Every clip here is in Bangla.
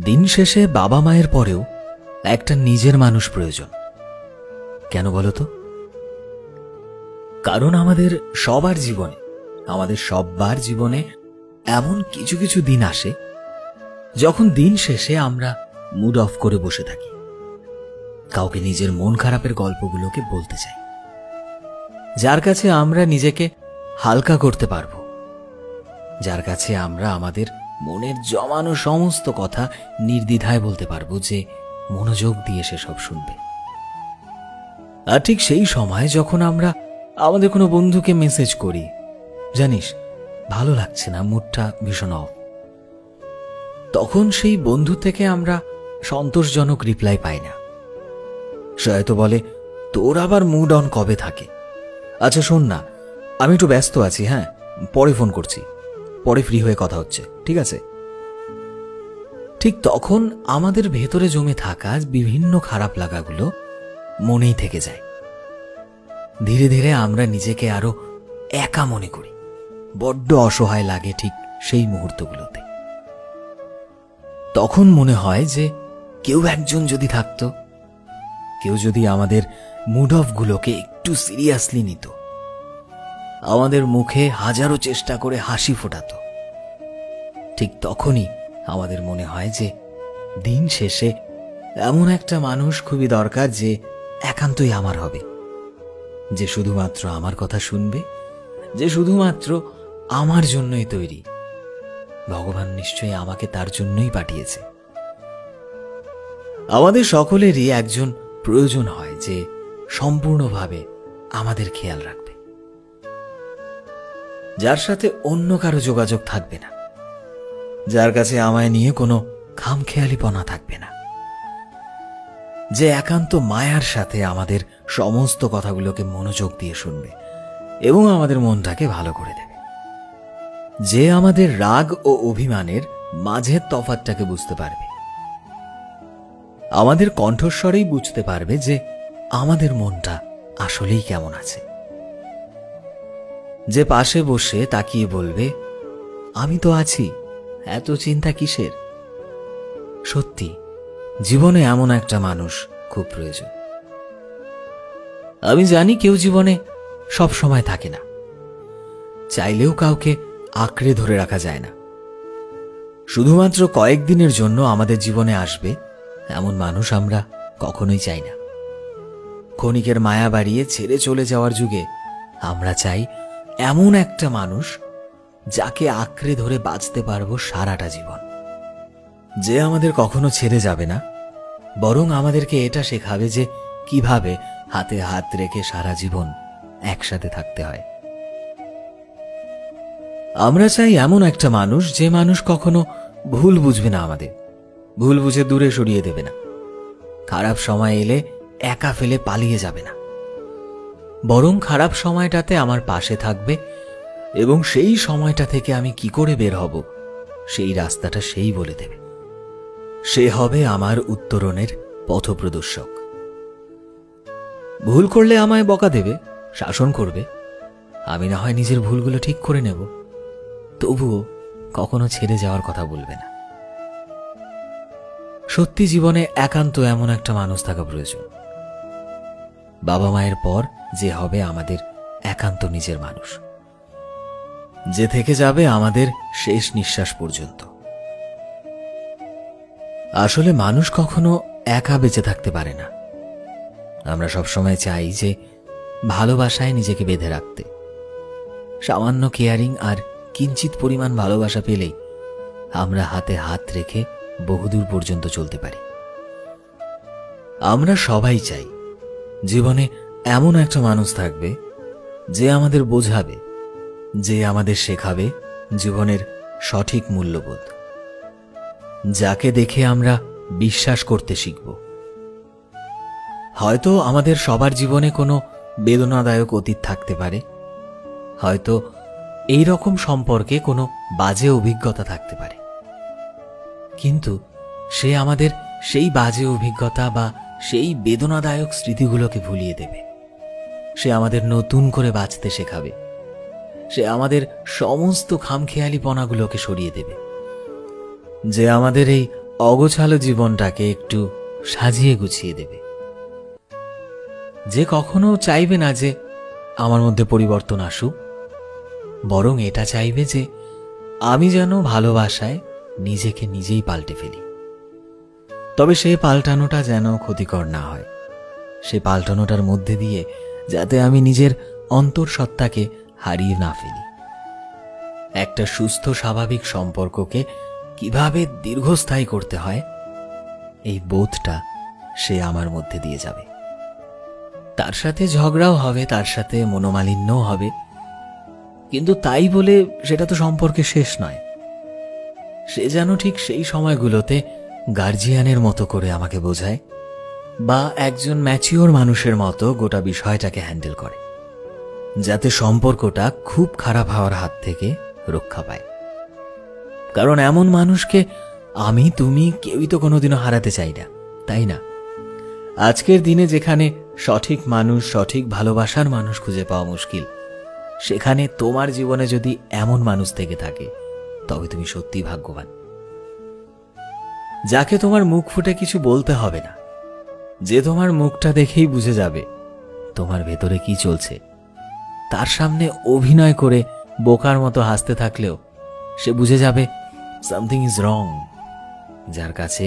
দিন শেষে বাবা মায়ের পরেও একটা নিজের মানুষ প্রয়োজন। কেন বলো তো? কারণ আমাদের সবার জীবনে এমন কিছু কিছু দিন আসে যখন দিন শেষে আমরা মুড অফ করে বসে থাকি, কাউকে নিজের মন খারাপের গল্পগুলোকে বলতে চাই, যার কাছে আমরা নিজেকে হালকা করতে পারবো, যার কাছে আমরা আমাদের মনের জমানো সমস্ত কথা নির্দ্বিধায় বলতে পারবো, যে মনোযোগ দিয়ে সে সব শুনবে। আর ঠিক সেই সময় যখন আমরা আমাদের কোনো বন্ধুকে মেসেজ করি, জানিস ভালো লাগছে না, মুডটা ভীষণ অফ, তখন সেই বন্ধু থেকে আমরা সন্তোষজনক রিপ্লাই পাই না। সে হয়তো বলে, তোর আবার মুড অন কবে থাকে? আচ্ছা শোন না, আমি একটু ব্যস্ত আছি, হ্যাঁ পরে ফোন করছি, পরে ফ্রি হয়ে কথা হচ্ছে, ঠিক আছে? ঠিক তখন আমাদের ভেতরে জমে থাকা বিভিন্ন খারাপ লাগাগুলো মনেই থেকে যায়। ধীরে ধীরে আমরা নিজেকে আরো একা মনে করি, বড্ড অসহায় লাগে ঠিক সেই মুহূর্তগুলোতে। তখন মনে হয় যে কেউ একজন যদি থাকতো, কেউ যদি আমাদের মুড অফ গুলোকে একটু সিরিয়াসলি নিত, আমাদের মুখে হাজারো চেষ্টা করে হাসি ফোটাতো। ঠিক তখনই আমাদের মনে হয় যে দিন শেষে এমন একটা মানুষ খুবই দরকার, যে একান্তই আমার হবে, যে শুধুমাত্র আমার কথা শুনবে, যে শুধুমাত্র আমার জন্যই তৈরি। ভগবান নিশ্চয়ই আমাকে তার জন্যই পাঠিয়েছে। আমাদের সকলেরই একজন প্রয়োজন হয় যে সম্পূর্ণভাবে আমাদের খেয়াল রাখবে, যার সাথে অন্য কারো যোগাযোগ থাকবে না, যার কাছে আমায় নিয়ে কোনো খামখেয়ালিপনা থাকবে না, যে একান্ত মায়ার সাথে আমাদের সমস্ত কথাগুলোকে মনোযোগ দিয়ে শুনবে এবং আমাদের মনটাকে ভালো করে দেবে, যে আমাদের রাগ ও অভিমানের মাঝের তফাৎটাকে বুঝতে পারবে, আমাদের কণ্ঠস্বরেই বুঝতে পারবে যে আমাদের মনটা আসলেই কেমন আছে, যে পাশে বসে তাকিয়ে বলবে, আমি তো আছি, এত চিন্তা কিসের? সত্যি জীবনে এমন একটা মানুষ খুব প্রয়োজন। আমি জানি কেউ জীবনে সব সময় থাকে না, চাইলেও কাউকে আঁকড়ে ধরে রাখা যায় না। শুধুমাত্র কয়েকদিনের জন্য আমাদের জীবনে আসবে এমন মানুষ আমরা কখনোই চাই না। ক্ষণিকের মায়া বাড়িয়ে ছেড়ে চলে যাওয়ার যুগে আমরা চাই এমন একটা মানুষ যাকে আঁকড়ে ধরে বাঁচতে পারবো সারাটা জীবন, যে আমাদের কখনো ছেড়ে যাবে না, বরং আমাদেরকে এটা শেখাবে যে কিভাবে হাতে হাত রেখে সারা জীবন একসাথে থাকতে হয়। আমরা চাই এমন একটা মানুষ, যে মানুষ কখনো ভুল বুঝবে না, আমাদের ভুল বুঝে দূরে সরিয়ে দেবে না, খারাপ সময় এলে একা ফেলে পালিয়ে যাবে না, বরং খারাপ সময়টাতে আমার পাশে থাকবে এবং সেই সময়টা থেকে আমি কি করে বের হব সেই রাস্তাটা সেই বলে দেবে। সে হবে আমার উত্তরণের পথপ্রদর্শক। ভুল করলে আমায় বকা দেবে, শাসন করবে, আমি না হয় নিজের ভুলগুলো ঠিক করে নেব, তবুও কখনো ছেড়ে যাওয়ার কথা বলবে না। সত্যি জীবনে একান্ত এমন একটা মানুষ থাকা প্রয়োজন, বাবা মায়ের পর যে হবে আমাদের একান্ত নিজের মানুষ, যে থেকে যাবে আমাদের শেষ নিঃশ্বাস পর্যন্ত। আসলে মানুষ কখনো একা বেঁচে থাকতে পারে না। আমরা সবসময় চাই যে ভালোবাসায় নিজেকে বেঁধে রাখতে, সামান্য কেয়ারিং আর কিঞ্চিত পরিমাণ ভালোবাসা পেলেই আমরা হাতে হাত রেখে বহুদূর পর্যন্ত চলতে পারি। আমরা সবাই চাই জীবনে এমন একটা মানুষ থাকবে, যে আমাদের বোঝাবে, যে আমাদের শেখাবে জীবনের সঠিক মূল্যবোধ, যাকে দেখে আমরা বিশ্বাস করতে শিখব। হয়তো আমাদের সবার জীবনে কোনো বেদনাদায়ক অতীত থাকতে পারে, হয়তো এই রকম সম্পর্কে কোনো বাজে অভিজ্ঞতা থাকতে পারে, কিন্তু সে আমাদের সেই বাজে অভিজ্ঞতা বা সেই বেদনাদায়ক স্মৃতিগুলোকে ভুলিয়ে দেবে। সে আমাদের নতুন করে বাঁচতে শেখাবে, সে আমাদের সমস্ত খামখেয়ালিপনাগুলোকে সরিয়ে দেবে, যে আমাদের এই অগোছালো জীবনটাকে একটু সাজিয়ে গুছিয়ে দেবে, যে কখনো চাইবে না যে আমার মধ্যে পরিবর্তন আসুক, বরং এটা চাইবে যে আমি যেন ভালোবাসায় নিজেকে নিজেই পাল্টে ফেলি। তবে সেই পাল্টানোটা যেন ক্ষতিকর না হয়, সে পাল্টানোটার মধ্যে দিয়ে যাতে আমি নিজের অন্তঃসত্ত্বাকে হারিয়ে না ফেলি। একটা সুস্থ স্বাভাবিক সম্পর্ককে কিভাবে দীর্ঘস্থায়ী করতে হয়, এই বোধটা সে আমার মধ্যে দিয়ে যাবে। তার সাথে ঝগড়াও হবে, তার সাথে মনোমালিন্যও হবে, কিন্তু তাই বলে সেটা তো সম্পর্কে শেষ নয়। সে যেন ঠিক সেই সময়গুলোতে গার্জিয়ানের মতো করে আমাকে বোঝায়, বা একজন ম্যাচিওর মানুষের মতো গোটা বিষয়টাকে হ্যান্ডেল করে, যাতে সম্পর্কটা খুব খারাপ হওয়ার হাত থেকে রক্ষা পায়। কারণ এমন মানুষকে আমি তুমি কেউই তো কোনোদিনও হারাতে চাই না, তাই না? আজকের দিনে যেখানে সঠিক মানুষ, সঠিক ভালোবাসার মানুষ খুঁজে পাওয়া মুশকিল, সেখানে তোমার জীবনে যদি এমন মানুষ থেকে থাকে, তবে তুমি সত্যিই ভাগ্যবান। যাকে তোমার মুখ ফুটে কিছু বলতে হবে না, যে তোমার মুখটা দেখেই বুঝে যাবে তোমার ভেতরে কি চলছে। তার সামনে অভিনয় করে বোকার মতো হাসতে থাকলেও সে বুঝে যাবে সামথিং ইজ রং। যার কাছে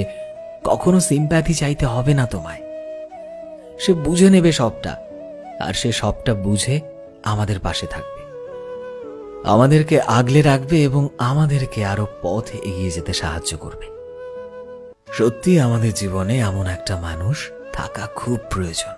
কখনো সিম্প্যাথি চাইতে হবে না তোমায়, সে বুঝে নেবে সবটা, আর সে সবটা বুঝে আমাদের পাশে থাকবে, আমাদেরকে আগলে রাখবে এবং আমাদেরকে আরো পথ এগিয়ে যেতে সাহায্য করবে। সত্যি আমাদের জীবনে এমন একটা মানুষ থাকা খুব প্রয়োজন।